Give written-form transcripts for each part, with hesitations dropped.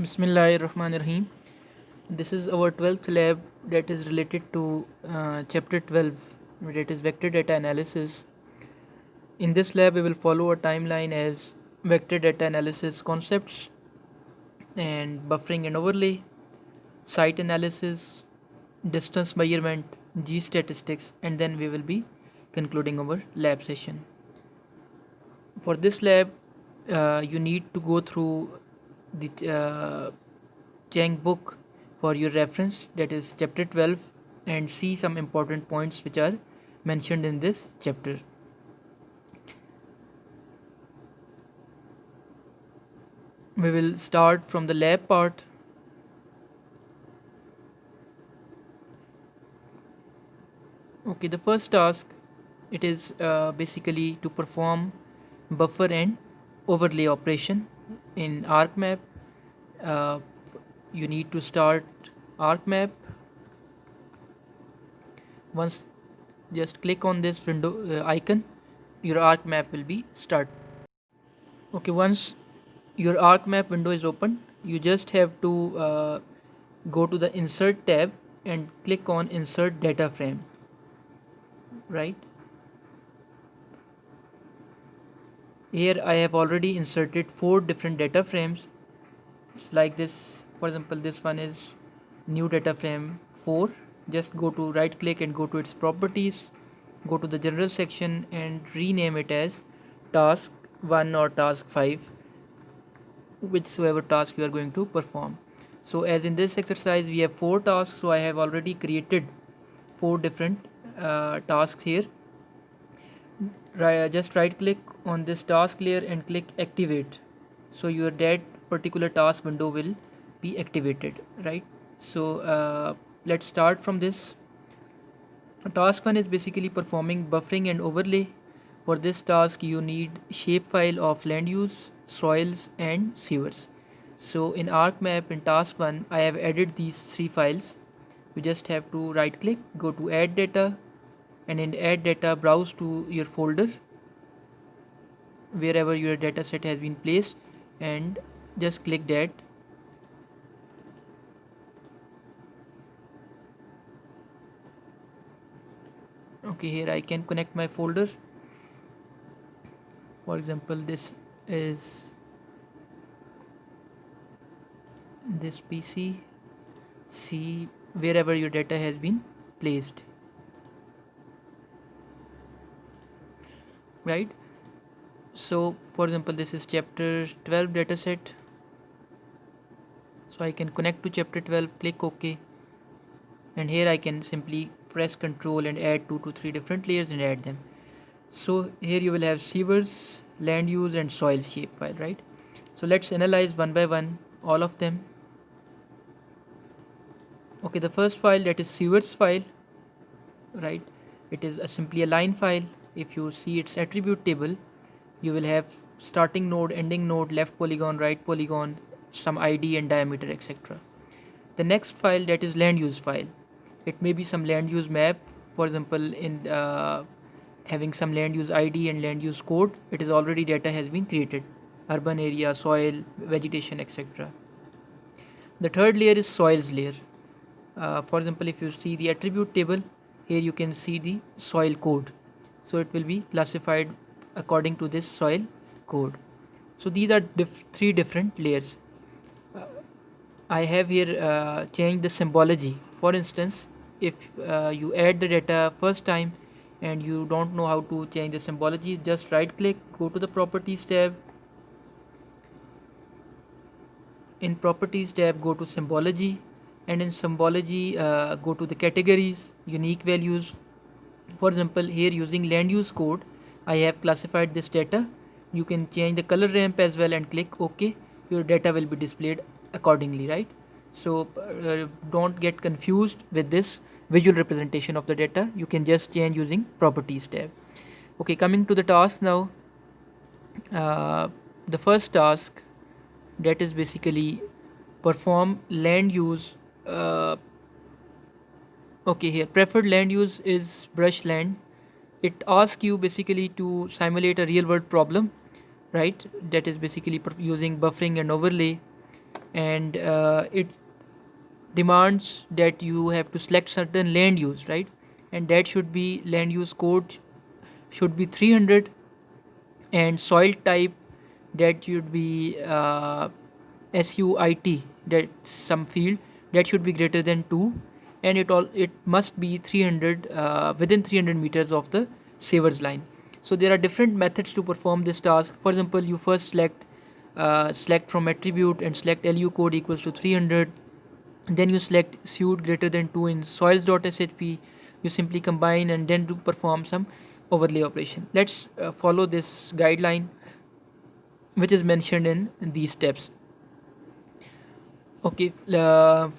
Bismillahirrahmanirrahim. This is our 12th lab that is related to chapter 12, that is vector data analysis. In this lab, we will follow a timeline as vector data analysis concepts and buffering and overlay, site analysis, distance measurement, G statistics, and then we will be concluding our lab session. For this lab, you need to go through the Chang book for your reference, that is chapter 12, and see some important points which are mentioned in this chapter. We will start from the lab part. Okay, the first task, it is basically to perform buffer and overlay operation in ArcMap. Uh, you need to start ArcMap. Once just click on this window icon, your ArcMap will be started. Okay, once your ArcMap window is open, you just have to go to the insert tab and click on insert data frame, right? Here I have already inserted 4 different data frames. It's like this. For example, this one is new data frame 4. Just go to right click and go to its properties, go to the general section and rename it as task 1 or task 5, whichsoever task you are going to perform. So as in this exercise we have 4 tasks, so I have already created 4 different tasks here. Just right click on this task layer and click activate, so your that particular task window will be activated, right? So let's start from this. Task 1 is basically performing buffering and overlay. For this task you need shapefile of land use, soils and sewers. So in ArcMap in task 1 I have added these 3 files. You just have to right click, go to add data, and in add data browse to your folder wherever your data set has been placed and just click that. Okay, here I can connect my folder. For example, this is this PC. See wherever your data has been placed, right? So for example, this is chapter 12 dataset, so I can connect to chapter 12, click OK, and here I can simply press Ctrl and add 2 to 3 different layers and add them. So here you will have sewers, land use and soil shapefile, right? So let's analyze one by one all of them. Okay, the first file, that is sewers file, right? It is simply a line file. If you see its attribute table, you will have starting node, ending node, left polygon, right polygon, some ID and diameter, etc. The next file, that is land use file. It may be some land use map, for example in having some land use ID and land use code. It is already data has been created, urban area, soil, vegetation, etc. The third layer is soils layer. For example, if you see the attribute table, here you can see the soil code, so it will be classified according to this soil code. So these are 3 different layers. I have here changed the symbology. For instance, if you add the data first time and you don't know how to change the symbology, just right click, go to the properties tab. In properties tab, go to symbology, and in symbology go to the categories, unique values. For example, here using land use code, I have classified this data. You can change the color ramp as well and click OK. Your data will be displayed accordingly, right? So don't get confused with this visual representation of the data. You can just change using properties tab. Okay, coming to the task now. The first task, that is basically perform land use. Okay, here preferred land use is brush land. It asks you basically to simulate a real world problem, right? That is basically using buffering and overlay. and it demands that you have to select certain land use, right? And that should be land use code should be 300, and soil type that should be SUIT, that some field that should be greater than 2, and it must be 300 within 300 meters of the savers line. So there are different methods to perform this task. For example, you first select from attribute and select LU code equals to 300. Then you select suit greater than 2 in soils.shp. You simply combine and then to perform some overlay operation. Let's follow this guideline which is mentioned in these steps. Okay,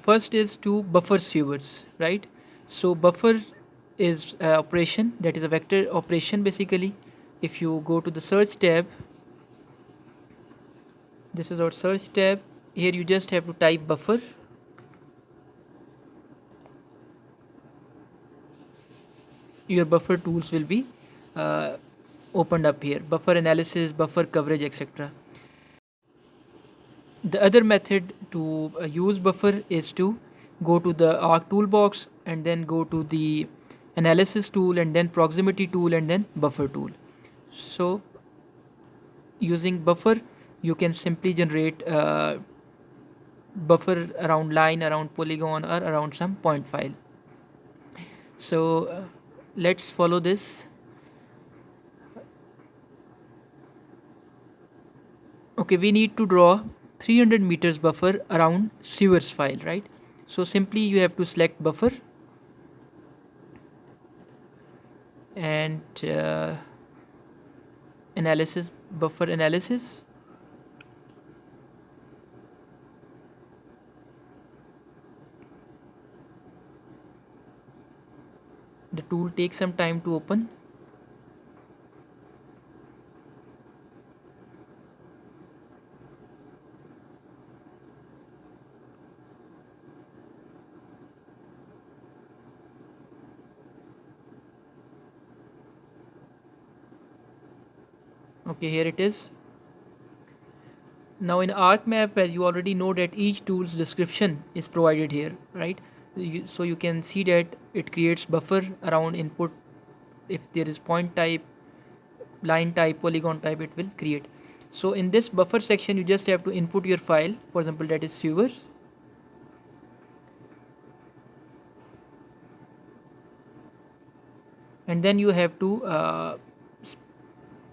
first is to buffer sewers, right? So buffer is operation, that is a vector operation basically. If you go to the search tab, this is our search tab. Here you just have to type buffer. Your buffer tools will be uh, opened up here: buffer analysis, buffer coverage, etc. The other method to use buffer is to go to the arc toolbox and then go to the analysis tool and then proximity tool and then buffer tool. So using buffer you can simply generate buffer around line, around polygon, or around some point file. So let's follow this. Okay, we need to draw 300 meters buffer around sewers file, right? So simply you have to select buffer and analysis, buffer analysis. The tool takes some time to open. Okay, here it is. Now in ArcMap, as you already know that each tool's description is provided here, right? So you can see that it creates buffer around input. If there is point type, line type, polygon type, it will create. So in this buffer section you just have to input your file. For example, that is sewers, and then you have to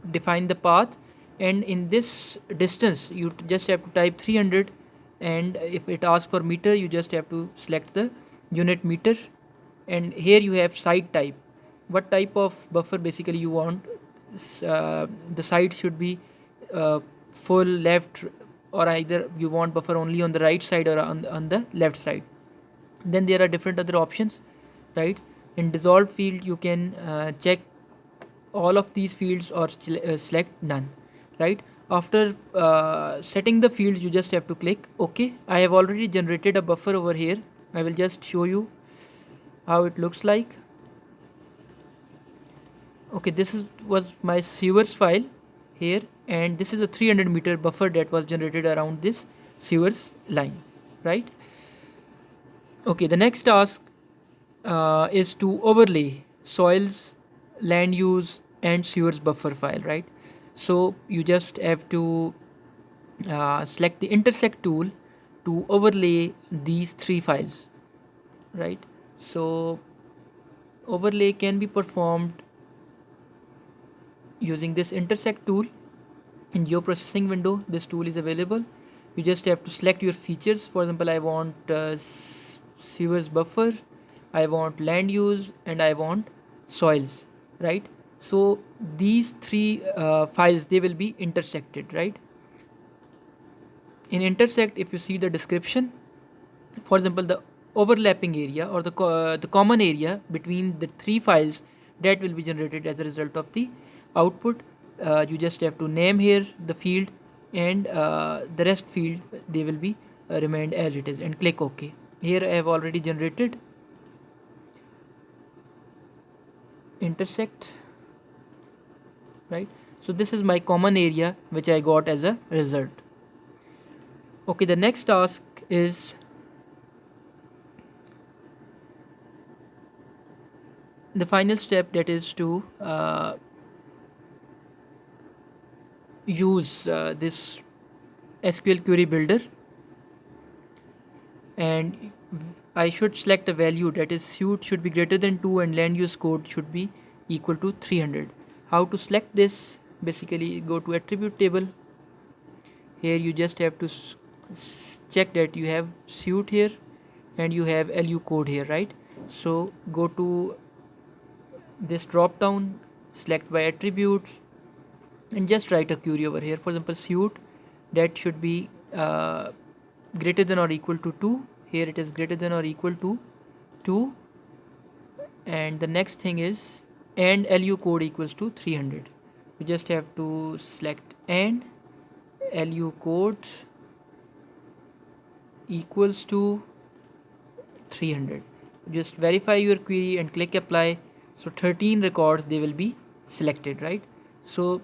define the path, and in this distance you just have to type 300, and if it asks for meter you just have to select the unit meter. And here you have side type, what type of buffer basically you want. The side should be uh, full left, or either you want buffer only on the right side or on the left side. Then there are different other options, right? In dissolved field you can check all of these fields or select none, right? After setting the fields you just have to click OK. I have already generated a buffer over here. I will just show you how it looks like. Okay, was my sewers file here, and this is a 300 meter buffer that was generated around this sewers line, right? Okay, the next task is to overlay soils, land use, and sewers buffer file, right? So you just have to select the intersect tool to overlay these three files, right? So overlay can be performed using this intersect tool. In geoprocessing window this tool is available. You just have to select your features. For example, I want sewers buffer, I want land use, and I want soils, right? So these three files, they will be intersected, right? In intersect, if you see the description, for example, the overlapping area or the common area between the three files, that will be generated as a result of the output. You just have to name here the field, and the rest field, they will be remained as it is, and click OK. Here I have already generated intersect, right? So this is my common area which I got as a result. Okay, the next task is the final step, that is to use this SQL query builder, and I should select a value, that is suit should be greater than 2 and land use code should be equal to 300. How to select this? Basically go to attribute table. Here you just have to check that you have suit here and you have LU code here, right? So go to this drop down, select by attributes, and just write a query over here. For example, suit that should be greater than or equal to 2. Here it is greater than or equal to 2, and the next thing is and LU code equals to 300. You just have to select and LU code equals to 300. Just verify your query and click apply. So 13 records, they will be selected, right? So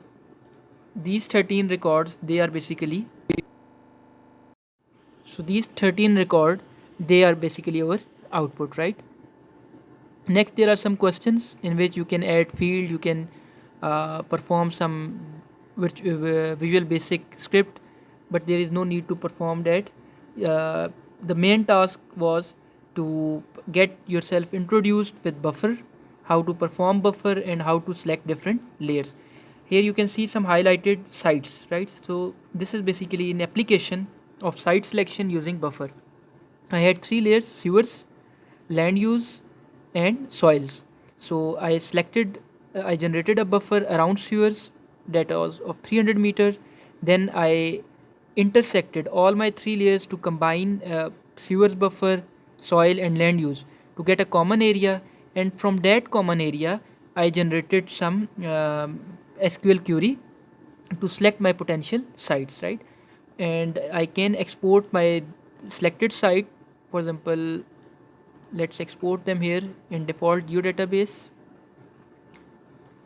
these 13 records, they are basically they are basically our output, right? Next, there are some questions in which you can add field, you can perform some visual basic script, but there is no need to perform that. The main task was to get yourself introduced with buffer, how to perform buffer and how to select different layers. Here you can see some highlighted sites, right? So this is basically an application of site selection using buffer. I had 3 layers: sewers, land use, and soils. So I generated a buffer around sewers that was of 300 meters. Then I intersected all my 3 layers to combine sewers buffer, soil, and land use to get a common area. And from that common area, I generated some SQL query to select my potential sites, right? And I can export my selected site. For example, let's export them here in default geodatabase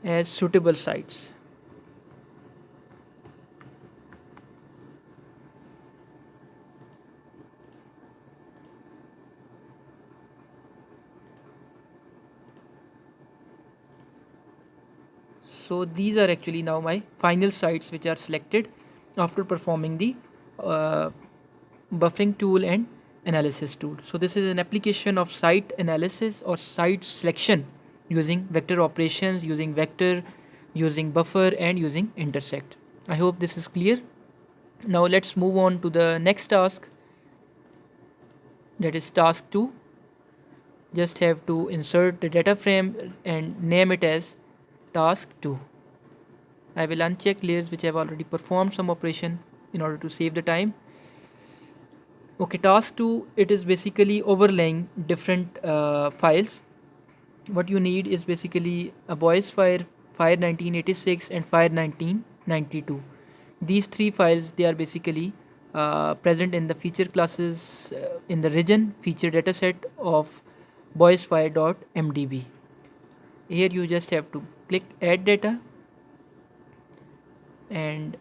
as suitable sites. So these are actually now my final sites which are selected after performing the uh, buffering tool and analysis tool. So this is an application of site analysis or site selection using vector operations, using vector, using buffer, and using intersect. I hope this is clear. Now let's move on to the next task, that is task 2. Just have to insert the data frame and name it as task 2. I will uncheck layers which have already performed some operation in order to save the time. Okay, task 2, it is basically overlaying different files. What you need is basically a boys fire, fire 1986, and fire 1992. These 3 files, they are basically present in the feature classes in the region feature dataset of boysfire.mdb. Here you just have to click add data, and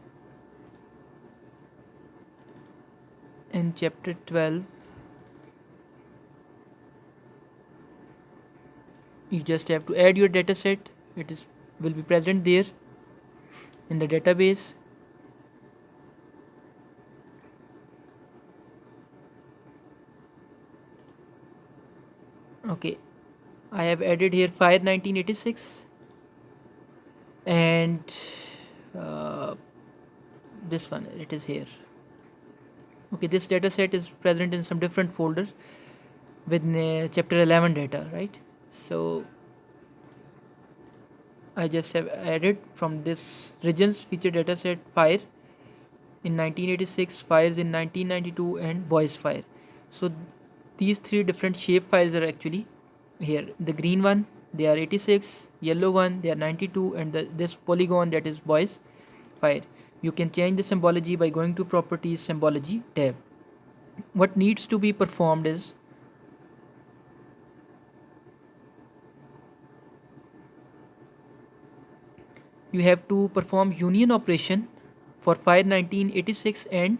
in chapter 12 you just have to add your dataset. It is will be present there in the database. Okay, I have added here fire 1986, and uh, this one, it is here. Okay, this data set is present in some different folders with chapter 11 data, right? So I just have added from this regions feature dataset fire in 1986, fires in 1992, and boys fire. So these 3 different shape files are actually here. The green one, they are 86, yellow one, they are 92, and this polygon, that is boys fire. You can change the symbology by going to properties symbology tab. What needs to be performed is you have to perform union operation for fire 1986 and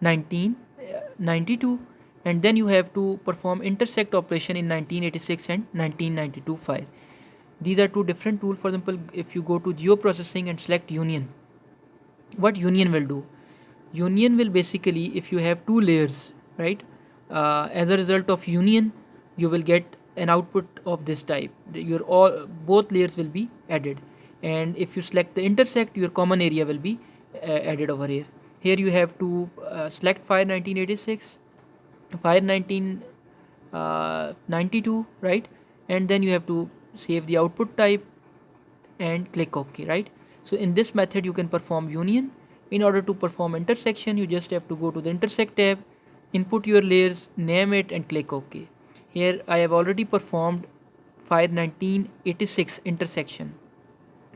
19 92, and then you have to perform intersect operation in 1986 and 1992 file. These are two different tools. For example, if you go to geoprocessing and select union, what union will do? Union will basically, if you have two layers, right, as a result of union you will get an output of this type. Your all both layers will be added, and if you select the intersect, your common area will be added over here. Here you have to select file 1986, file 1992, right, and then you have to save the output type and click OK, right? So in this method you can perform union. In order to perform intersection, you just have to go to the intersect tab, input your layers, name it, and click OK. Here I have already performed file 1986 intersection,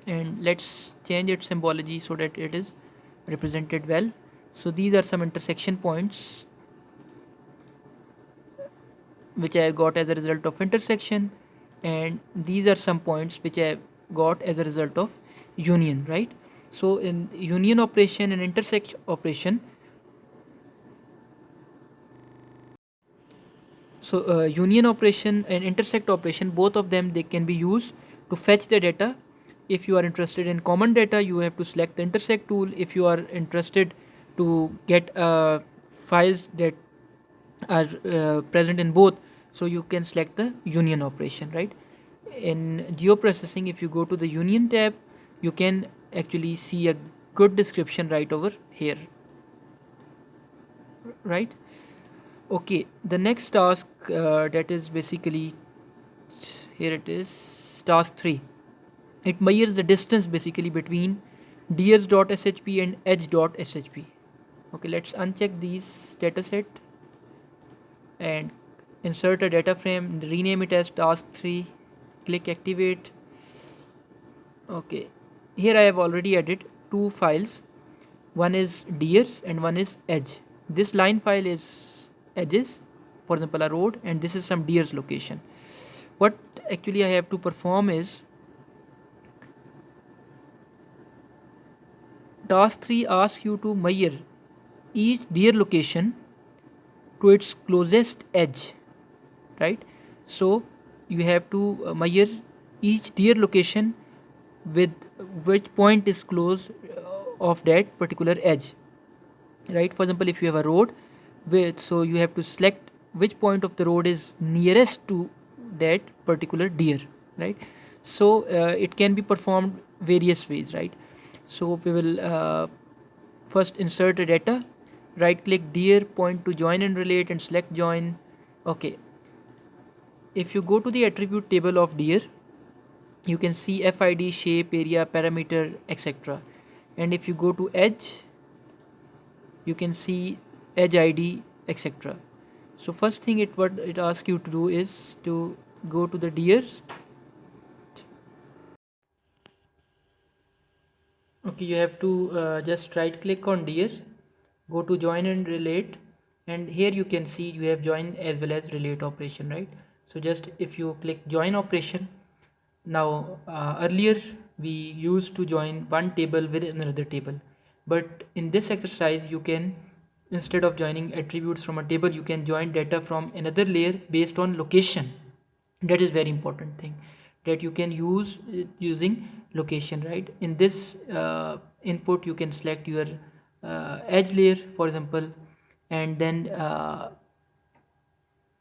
and let's change its symbology so that it is represented well. So these are some intersection points which I got as a result of intersection, and these are some points which I got as a result of union, right? So in union operation and intersect operation, so union operation and intersect operation, both of them, they can be used to fetch the data. If you are interested in common data, you have to select the intersect tool. If you are interested to get files that are present in both, so you can select the union operation, right? In geoprocessing, if you go to the union tab, you can actually see a good description right over here, right? Okay, the next task, that is basically, here it is, task 3. It measures the distance basically between deers.shp and edge.shp. Okay, let's uncheck these dataset and insert a data frame, rename it as task 3, click activate. Okay, here I have already added two files. One is deers and one is edge. This line file is edges, for example a road, and this is some deers location. What actually I have to perform is, task 3 asks you to measure each deer location to its closest edge, right? So you have to measure each deer location with which point is close of that particular edge, right? For example, if you have a road with, so you have to select which point of the road is nearest to that particular deer, right? So it can be performed various ways, right? So we will first insert a data, right click deer, point to join and relate, and select join. Okay, if you go to the attribute table of deer, you can see FID, shape, area, parameter, etc. And if you go to edge, you can see edge ID, etc. So first thing what it asks you to do is to go to the deer. Okay, you have to just right click on deer, go to join and relate, and here you can see you have join as well as relate operation, right? So just if you click join operation, now earlier we used to join one table with another table, but in this exercise you can, instead of joining attributes from a table, you can join data from another layer based on location. That is very important thing, that you can use using location, right? In this input you can select your edge layer, for example, and then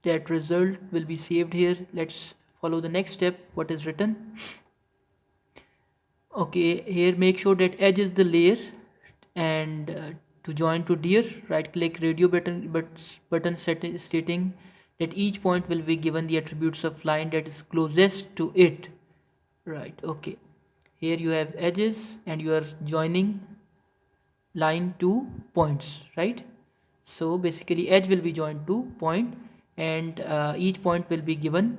that result will be saved here. Let's follow the next step, what is written. Okay, here make sure that edge is the layer, and to join to deer, right click radio button stating that each point will be given the attributes of line that is closest to it, right? Okay, here you have edges and you are joining line to points, right? So basically edge will be joined to point, and each point will be given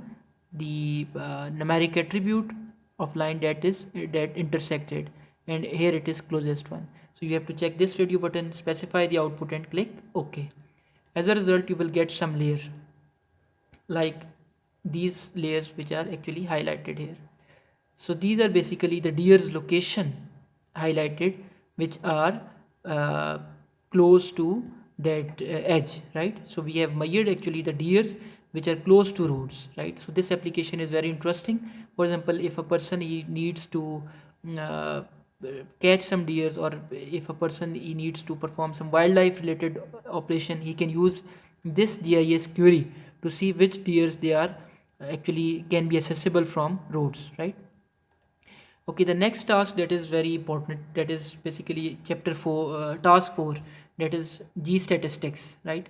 the numeric attribute of line that is that intersected, and here it is closest one. So you have to check this radio button, specify the output, and click OK. As a result you will get some layer like these layers which are actually highlighted here. So these are basically the deer's location highlighted, which are close to that edge, right? So we have measured actually the deers which are close to roads, right? So this application is very interesting. For example, if a person he needs to uh, catch some deers, or if a person he needs to perform some wildlife related operation, he can use this GIS query to see which deers they are actually can be accessible from roads, right? Okay, the next task that is very important, that is basically chapter 4, task 4, that is G statistics, right?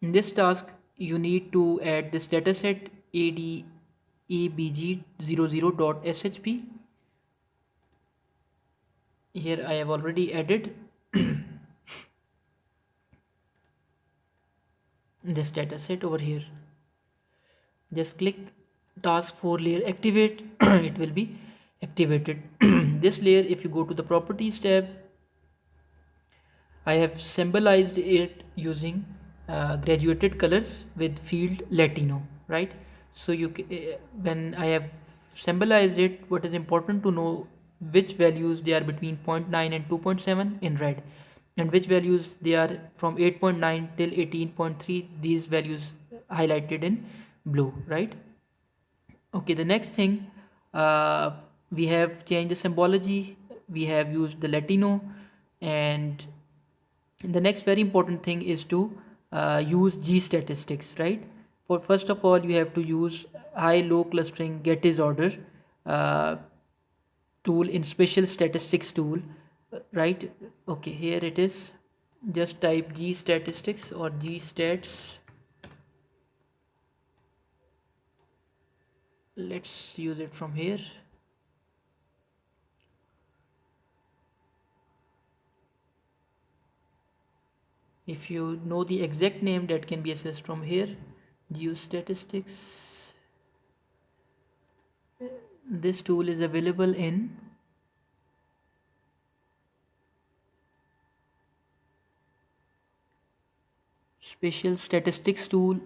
In this task, you need to add this dataset adabg00.shp. Here I have already added this dataset over here. Just click task 4 layer activate, it will be activated. This layer, if you go to the properties tab, I have symbolized it using graduated colors with field Latino, right? So when I have symbolized it, what is important to know, which values they are between 0.9 and 2.7 in red, and which values they are from 8.9 till 18.3, these values highlighted in blue, right? Okay, the next thing, uh, we have changed the symbology, we have used the Latino, and the next very important thing is to use G statistics, right? For first of all, you have to use high low clustering get order uh, tool in special statistics tool, right? Okay, here it is. Just type G statistics or G stats. Let's use it from here. If you know the exact name, that can be accessed from here. Geostatistics. This tool is available in special statistics tool.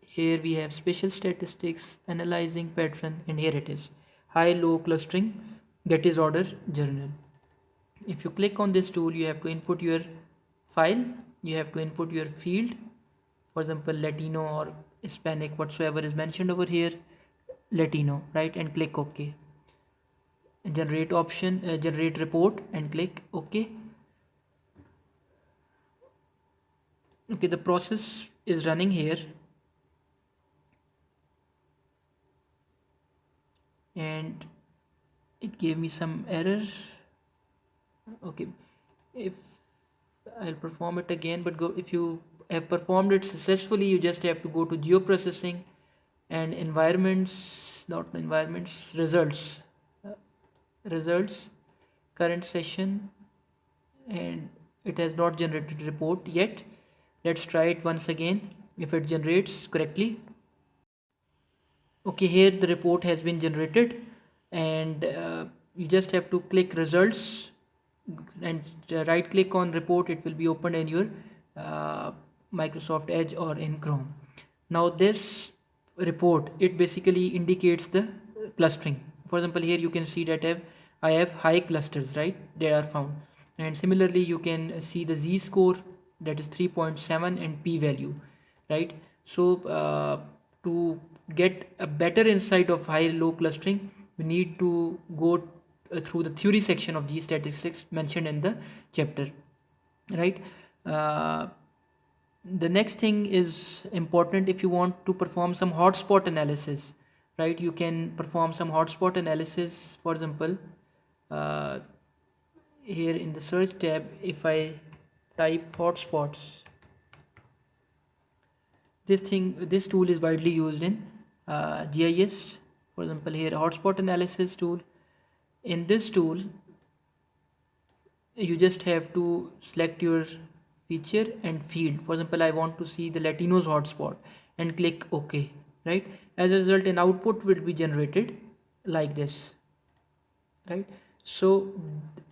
Here we have special statistics, analyzing pattern, and here it is, high low clustering get order journal. If you click on this tool, you have to input your file, you have to input your field, for example Latino or Hispanic, whatsoever is mentioned over here, Latino, right? And click OK. Generate option, generate report, and click OK. Okay, the process is running here, and it gave me some error. Okay, if I'll perform it again, but go, if you have performed it successfully, you just have to go to geoprocessing and environments, not environments, results, uh, results, current session, and it has not generated report yet. Let's try it once again if it generates correctly. Okay, here the report has been generated, and you just have to click results and right click on report. It will be opened in your uh, Microsoft Edge or in Chrome. Now this report, it basically indicates the clustering. For example, here you can see that I have high clusters, right? They are found, and similarly you can see the Z score, that is 3.7, and p value, right? So to get a better insight of high low clustering, we need to go through the theory section of G statistics mentioned in the chapter, right? uh, the next thing is important. If you want to perform some hotspot analysis, right, you can perform some hotspot analysis. For example, uh, here in the search tab, if I type hotspots, this tool is widely used in GIS. For example, here hotspot analysis tool. In this tool, you just have to select your feature and field. For example, I want to see the Latinos hotspot, and click OK, right? As a result, an output will be generated like this, right? So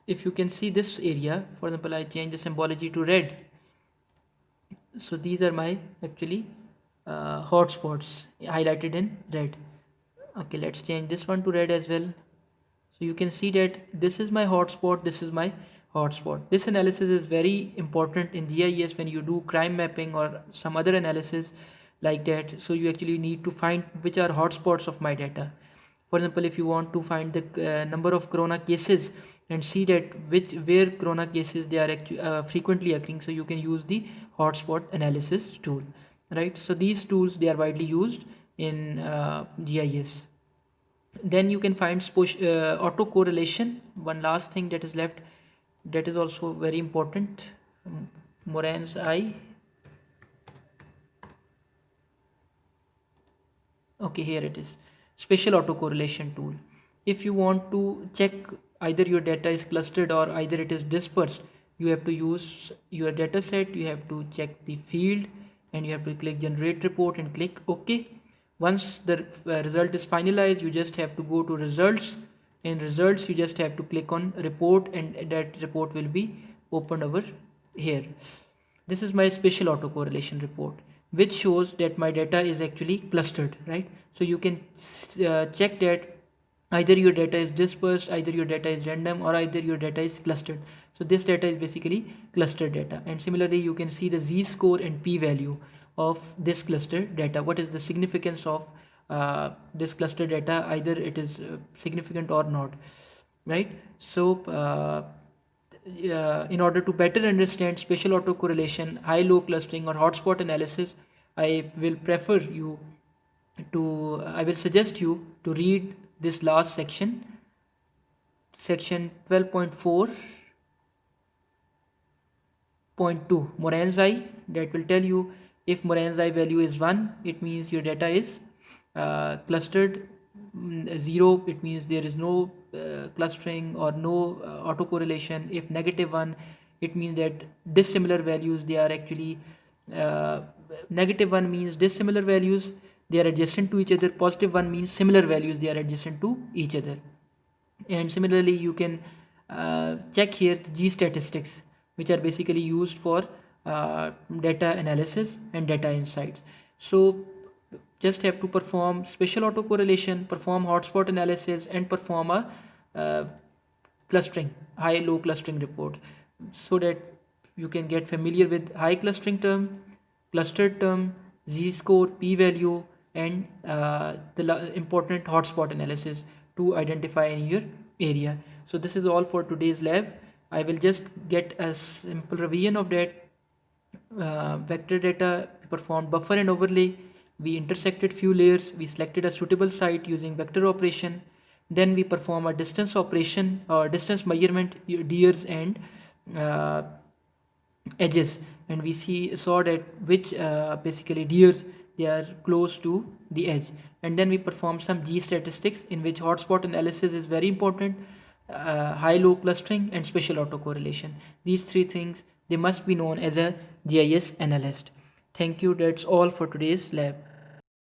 if you can see this area, for example, I change the symbology to red. So these are my actually hotspots highlighted in red. Okay, let's change this one to red as well. So you can see that this is my hotspot, this is my hotspot. This analysis is very important in GIS when you do crime mapping or some other analysis like that. So you actually need to find which are hotspots of my data. For example, if you want to find the number of corona cases and see that where corona cases they are frequently occurring, so you can use the hotspot analysis tool, right? So these tools, they are widely used in GIS. Then you can find auto correlation. One last thing that is left, that is also very important. Moran's eye. Okay, here it is, spatial autocorrelation tool. If you want to check either your data is clustered or either it is dispersed, you have to use your data set, you have to check the field, and you have to click generate report and click OK. Once the result is finalized, you just have to go to results. In results, you just have to click on report, and that report will be opened over here. This is my spatial autocorrelation report, which shows that my data is actually clustered, right? So you can check that either your data is dispersed, either your data is random, or either your data is clustered. So this data is basically clustered data. And similarly, you can see the z-score and p-value of this clustered data. What is the significance of this clustered data? Either it is significant or not, right? So in order to better understand spatial autocorrelation, high-low clustering, or hotspot analysis, I will suggest you to read this last section 12.4.2, Moran's eye, that will tell you if Moran's eye value is 1, it means your data is clustered. 0, it means there is no clustering or no autocorrelation. If -1, it means that dissimilar values, they are actually -1 means dissimilar values, they are adjacent to each other. +1 means similar values, they are adjacent to each other. And similarly, you can check here the G statistics, which are basically used for data analysis and data insights. So just have to perform spatial autocorrelation, perform hotspot analysis, and perform a clustering, high-low clustering report, so that you can get familiar with high clustering term, clustered term, z-score, p-value, and the important hotspot analysis to identify in your area. So this is all for today's lab. I will just get a simple revision of that. Vector data, we performed buffer and overlay, we intersected few layers, we selected a suitable site using vector operation, then we perform a distance operation or distance measurement, deers and edges, and we saw that which basically deers, they are close to the edge. And then we perform some G statistics, in which hotspot analysis is very important, high-low clustering, and spatial autocorrelation. These three things, they must be known as a GIS analyst. Thank you. That's all for today's lab.